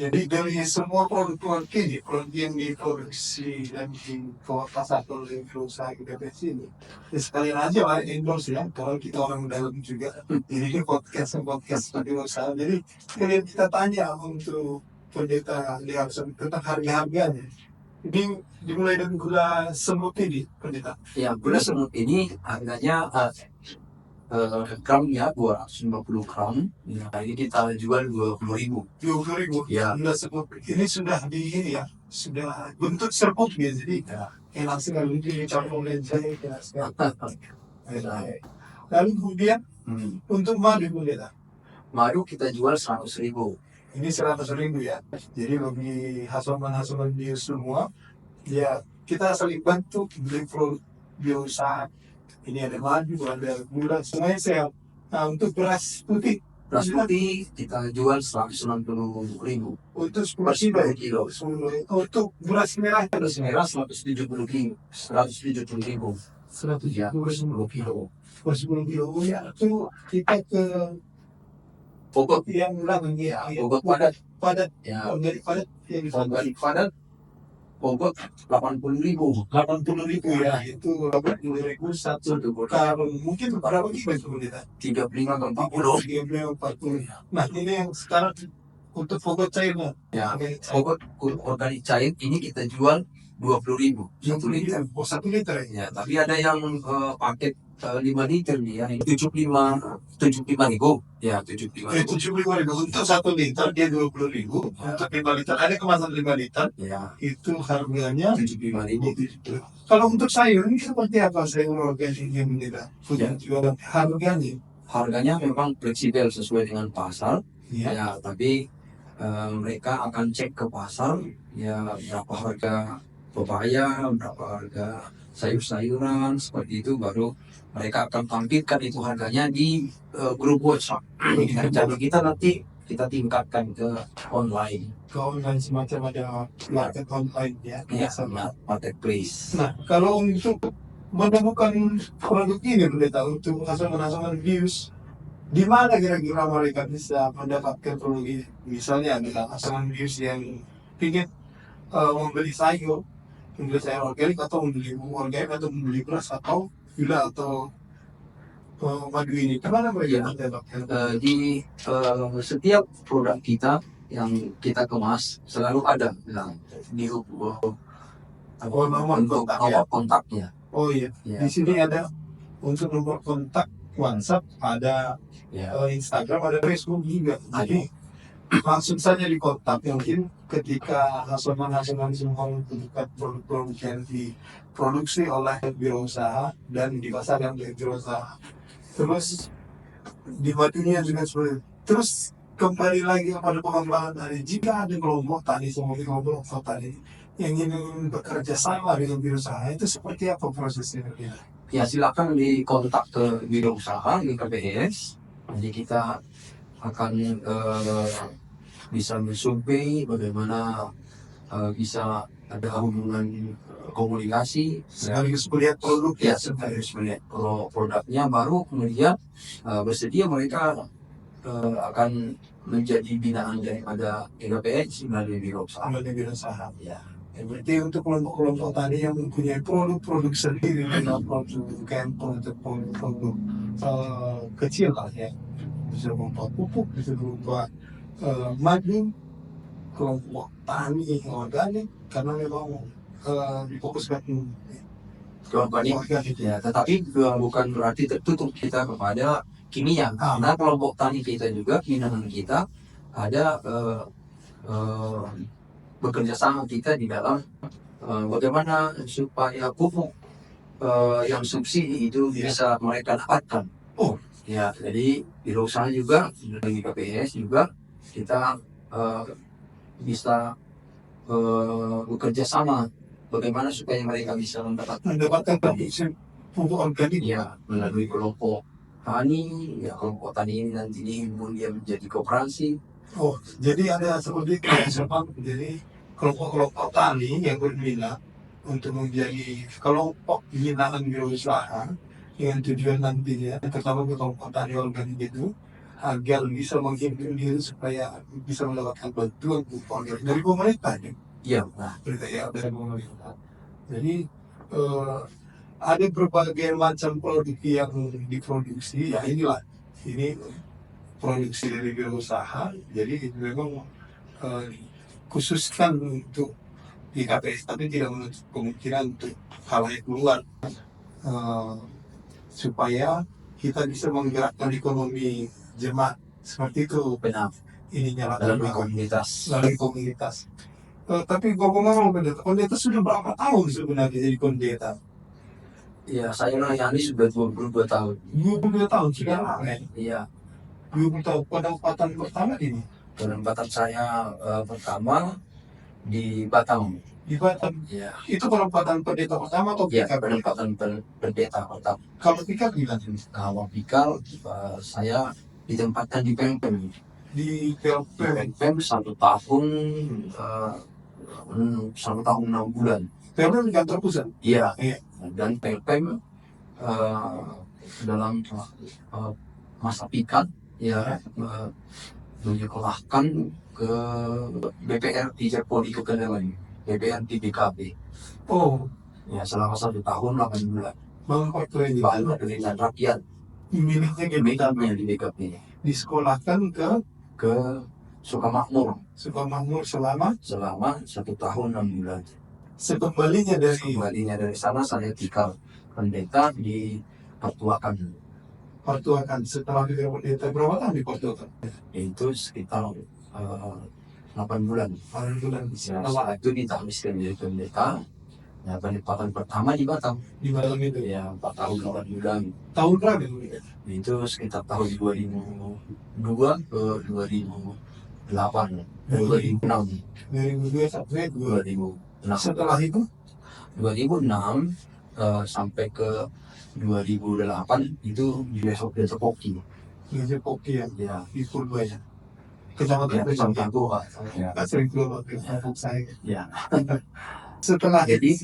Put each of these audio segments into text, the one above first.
Jadi dari semua produk ini, produk yang diproduksi dan dipasarkan oleh perusahaan BPS ini, ya sekalian aja lah endorse ya, kalau kita orang dalam juga. Jadi ini podcast tadi usaha. Jadi kalian kita tanya untuk pendeta lihat tentang harga-harganya. Ini dimulai dari gula semut ini, pendeta. Ya, gula semut ini harganya gramnya 250 gram. Nah, ini kita jual 20.000. 20.000. Ya. Gula semut ini sudah di ini ya, sudah bentuk serpuk ya, jadi enak sekali dicampur dengan jahe, enak sekali. Lalu kemudian untuk madu pendeta, Madu kita jual 100.000. ini 100.000 ya. Jadi bagi hasuman di semua, ya kita saling bantu beli produk biousaha. Ini ada madu, ada gula, semuanya sehat. Nah untuk beras putih Kita jual 160.000. untuk 10 kilo. 10 kilo. Untuk beras merah Beras merah 170.000. 170.000. 170 kilo. 10 kilo ya, itu kita ke Pokok yang belakang ya, Pokok padat. ya, Ya, dari padat yang di organik padat. Pokok 80.000. 80.000 ya, itu 80.000 satu karung. Mungkin berapa kilo itu pendeta? 35 ke 40. 40. Nah ini yang sekarang untuk pokok cairnya. Ya, pokok organik cair ini kita jual 20.000. 1 liter. Oh 1 liter ya. Ya, tapi ada yang paket 5 liter nih, yang 75.000. Ya, 75.000. 75.000 untuk 1 liter dia 20.000. Untuk 5 liter ada kemasan 5 liter. Ya, Itu harganya 75.000. Kalau untuk sayur ini seperti apa sayur organik yang pendeta? Punya jualan harganya. Harganya memang fleksibel sesuai dengan pasar. Ya. Ya, tapi mereka akan cek ke pasar ya berapa harga pepaya, berapa harga sayur-sayuran seperti itu, baru mereka akan tampilkan itu harganya di grup WhatsApp. Jadi kita nanti kita tingkatkan ke online. Ke online semacam ada market online ya. Ya, marketplace. Nah kalau untuk menemukan produk ini pendeta untuk hasuman views, di mana kira-kira mereka bisa mendapatkan produk ini? Misalnya ada hasuman views yang ingin membeli sayur organik atau membeli organik atau membeli beras atau gula atau madu ini. Kemana mereka mendapatkan? Di setiap produk kita yang kita kemas selalu ada di nomor kontaknya. Oh iya. Ya. Di sini ada untuk nomor kontak WhatsApp, ada Ya. Instagram, ada Facebook juga. Jadi langsung saja di kontak. Mungkin ketika hasuman semua produk-produk yang diproduksi oleh wirausaha dan dipasarkan oleh wirausaha. Terus di madunya juga seperti itu. Terus kembali lagi kepada pengembangan tadi. Jika ada kelompok tani, semua kelompok tani yang ingin bekerja sama dengan wirausaha, itu seperti apa prosesnya? Ya, silakan dikontak ke wirausaha di KPS. Jadi kita akan bisa bersurvei bagaimana bisa ada hubungan komunikasi. Sekaligus melihat produk Ya, sekaligus melihat produknya, baru kemudian bersedia mereka akan menjadi binaan daripada KPS melalui wirausaha. Ya. Berarti untuk kelompok-kelompok tadi yang mempunyai produk-produk sendiri, produk produk kecil lah ya, bisa berupa pupuk, bisa berupa madu, kelompok tani organik, karena memang difokuskan organik. Ya, tetapi bukan berarti tertutup kita kepada kimia. Karena kelompok tani kita juga, binaan kita ada bekerja sama kita di dalam bagaimana supaya pupuk yang subsidi itu bisa mereka dapatkan. Oh ya, jadi wirausaha juga dari KPS juga kita bisa bekerja sama bagaimana supaya mereka bisa mendapatkan pupuk organik ya melalui kelompok tani. Ya, kelompok tani ini nanti dihimpun dia menjadi koperasi. Oh, jadi ada seperti jadi kelompok-kelompok tani yang berminat untuk menjadi kelompok binaan wirausaha dengan tujuan nantinya pertama ke kelompok tani organik itu agar bisa menghimpun diri supaya bisa mendapatkan bantuan kupon dari pemerintah ya. Iya, nah, Berita ya dari pemerintah. Jadi ada berbagai macam produk yang diproduksi ya inilah ini produksi dari wirausaha. Jadi memang eh, khususkan untuk di KPS tapi tidak menutup kemungkinan untuk halayak luar eh, supaya kita bisa menggerakkan ekonomi jemaat seperti itu benar. ininya latar Dalam belakang komunitas. melalui komunitas. Tapi ngomong-ngomong pendeta sudah berapa tahun sebenarnya jadi pendeta? Iya, saya melayani sudah 22 tahun. 22 tahun sudah lama ya? Iya, 20 tahun penempatan pertama ini penempatan saya pertama di Batam. di Batam. Iya, Itu penempatan pendeta pertama atau iya, PKP? penempatan pendeta pertama. Kalau PKP gimana? Kalau Pikal, saya ditempatkan di Pempem. Di PLP Pempem 1 tahun, 1 tahun 6 bulan. PLP di kantor pusat. Iya, Iya. dan Pempem dalam masa Pikal, ya, menyekolahkan ke BPR di Cepol itu ke dalam BPR di BKB. Oh, Ya, selama 1 tahun 8 bulan. Bang Faktor ini Bahan dengan rakyat miliknya miliknya di BKB disekolahkan ke Sukamakmur Sukamakmur selama selama 1 tahun 6 bulan. sekembalinya dari Kembalinya dari sana saya tinggal pendeta di Pertuakan. Pertuakan. Setelah di pendeta berapa tahun di Pertuakan? Itu sekitar 8 bulan. 8 bulan. Ya, setelah itu ditahbiskan jadi pendeta. Ya, penempatan pertama di Batam. Di Batam itu. Ya, 4 tahun 8 bulan. Tahun berapa itu? Itu sekitar tahun 2002 ke 2008, 2006. 2002 sampai 2006. setelah itu 2006 sampai ke 2008 itu di Desa Poki. Gereja Poki yang Ya, di Purba ya. Kecamatan ya, Purba. sampai tua. Ya. Nggak sering keluar dari kampung saya. Ya. Setelah Jadi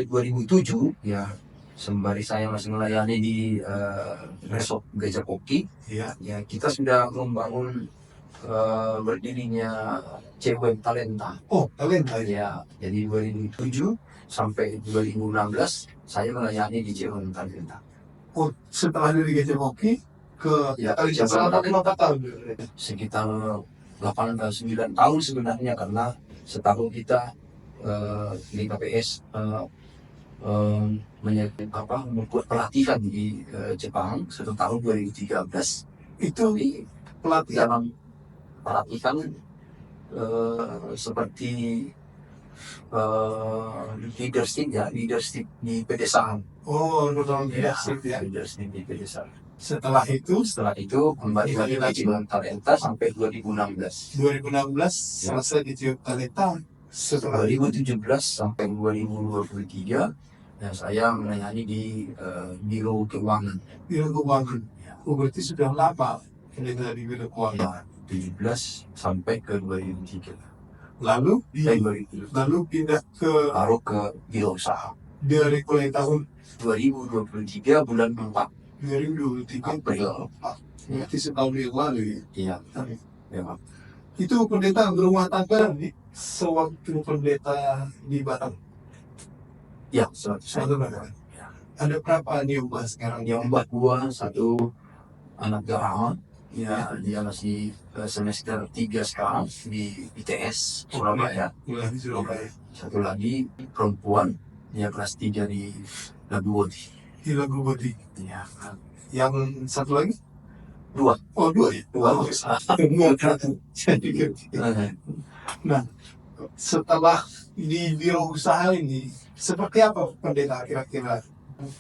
2007 ya, sembari saya masih melayani di resort Gereja Poki, ya, ya kita sudah membangun berdirinya CWM Talenta. oh kalian tadi Ya, jadi 2007 sampai 2016 saya melayani di CWM Talenta. oh setelah dari Gereja Poki ke Ya, Talenta Gereja selama Talenta. berapa tahun? Sekitar 8 atau 9 tahun sebenarnya, karena setahun kita di KPS membuat pelatihan di Jepang 1 tahun 2013. Itu Tapi pelatihan. dalam pelatihan seperti leadership di pedesaan. Oh, dalam Ya, leadership ya. leadership di pedesaan. Setelah itu Setelah itu kembali lagi di CWM Talenta sampai 2016. 2016 selesai di CWM Talenta. Setelah 2017 sampai 2023 ya, saya melayani di Biro Keuangan. Biro Keuangan. Oh, berarti sudah lama pendeta di Biro Keuangan. Ya, 17 sampai ke 2003. Lalu Lalu pindah ke baru ke Biro Usaha. dari mulai tahun 2023 bulan 4 2023 April. berarti setahun yang lalu ya. Iya, ya. Itu pendeta berumah tangga sewaktu pendeta di Batam. Ya, saya Satu berapa? Ada berapa nih Mbak sekarang? yang buat gua satu anak garang. Ya, dia masih semester 3 sekarang di ITS Surabaya. Mulai di Surabaya. Satu lagi perempuan, dia kelas 3 di Labuwodi. Di Lagu Bodi. Ya, Yang satu lagi? 2. Oh, dua ya? Dua. Oh, saya pikir. Nah, setelah di biro usaha ini, seperti apa pendeta kira-kira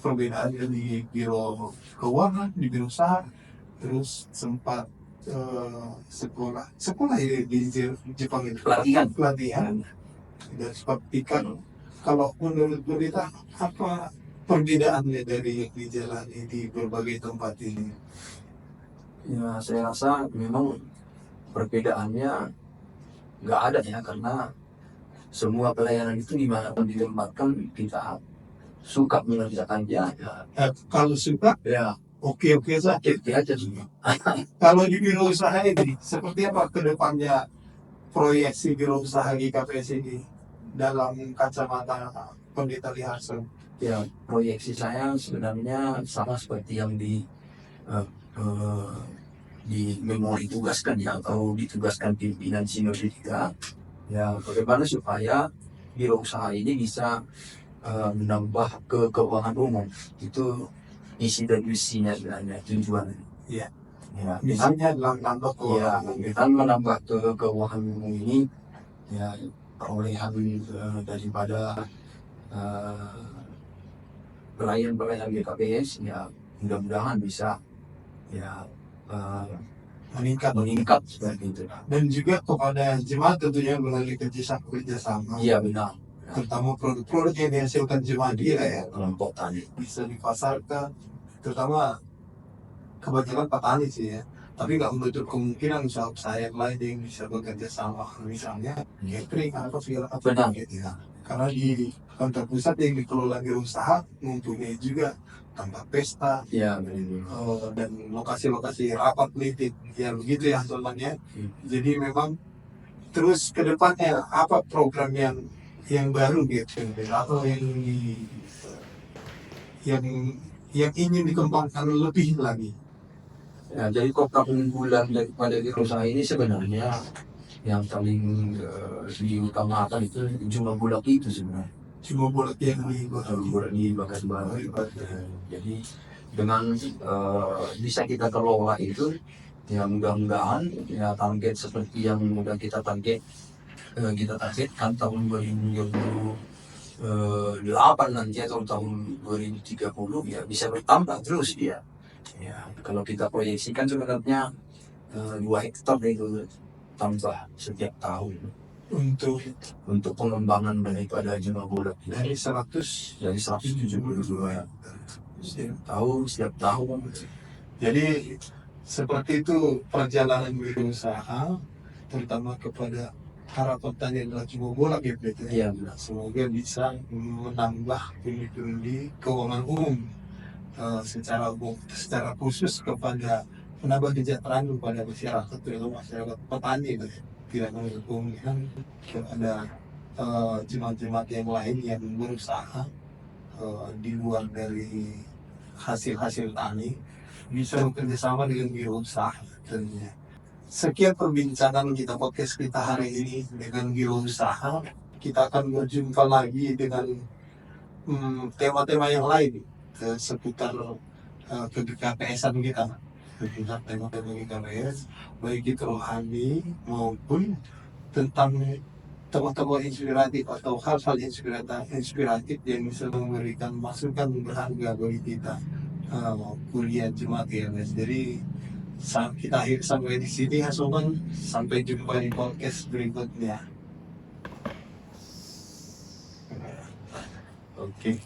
perbedaannya di biro keuangan, di biro usaha, terus sempat sekolah ya di Jepang itu pelatihan dan sempat pikir kalau menurut pendeta apa perbedaannya dari yang dijalani di berbagai tempat ini? Ya, saya rasa memang perbedaannya nggak ada ya, karena semua pelayanan itu dimanapun ditempatkan kita suka mengerjakannya. Kalau suka Ya, oke-oke saja. Oke aja semua. Kalau di biro usaha ini, seperti apa ke depannya proyeksi biro usaha GKPS ini dalam kacamata Pendeta Liharso? Ya, proyeksi saya sebenarnya sama seperti yang eh, eh, di memori tugaskan ya, atau ditugaskan pimpinan sinode kita. Ya, bagaimana supaya biro usaha ini bisa menambah keuangan umum. Itu isi dan misinya sebenarnya, tujuan. Iya. Ya, Misalnya dalam nambah ya, keuangan. dengan menambah keuangan umum ini, ya perolehan daripada eh, pelayan-pelayan GKPS ya mudah-mudahan bisa ya eh, meningkat seperti itu. Dan juga kepada jemaat tentunya melalui kerjasama. Iya benar. Terutama produk-produk yang dihasilkan jemaat dia ya Kelompok tani. bisa dipasarkan, terutama kebanyakan petani sih ya. Tapi nggak menutup kemungkinan usaha-usaha yang lain yang bisa bekerja sama, misalnya catering atau segala macam Benar. gitu ya. Karena di kantor pusat yang dikelola biro usaha mempunyai juga tempat pesta Iya benar. dan lokasi-lokasi rapat meeting ya begitu ya temannya. Jadi memang terus ke depannya apa program yang baru gitu atau yang yang ingin dikembangkan lebih lagi. Ya, jadi program unggulan daripada biro usaha ini sebenarnya yang paling diutamakan itu jumlah bulan itu sebenarnya. Cuma bulat yang Bulan ini bahkan jadi dengan bisa kita kelola itu ya mudah-mudahan ya target seperti yang mudah kita targetkan tahun 2028 nanti atau tahun 2030 ya bisa bertambah terus dia. Ya, kalau kita proyeksikan sebenarnya 2 hektar itu tambah setiap tahun untuk pengembangan daripada jumlah bulat dari 100 dari 172 setiap tahun. Jadi seperti itu perjalanan berusaha, terutama kepada harapan tadi adalah cuma bola gitu ya. Iya benar. Semoga bisa menambah pundi-pundi keuangan umum secara khusus kepada menambah kesejahteraan kepada masyarakat, terutama masyarakat petani gitu ya. Tidak menutup kemungkinan ada jemaat-jemaat yang lain yang berusaha di luar dari hasil-hasil tani bisa bekerja sama dengan biro usaha tentunya. Sekian perbincangan kita podcast kita hari ini dengan biro usaha. Kita akan berjumpa lagi dengan tema-tema yang lain seputar ke-GKPS-an kita. Seputar tema-tema GKPS, baik itu rohani maupun tentang tokoh-tokoh inspiratif atau hal-hal inspiratif yang bisa memberikan masukan berharga bagi kita kuliah jemaat GKPS. Jadi kita akhir sampai di sini Hasoman, sampai jumpa di podcast berikutnya. Oke.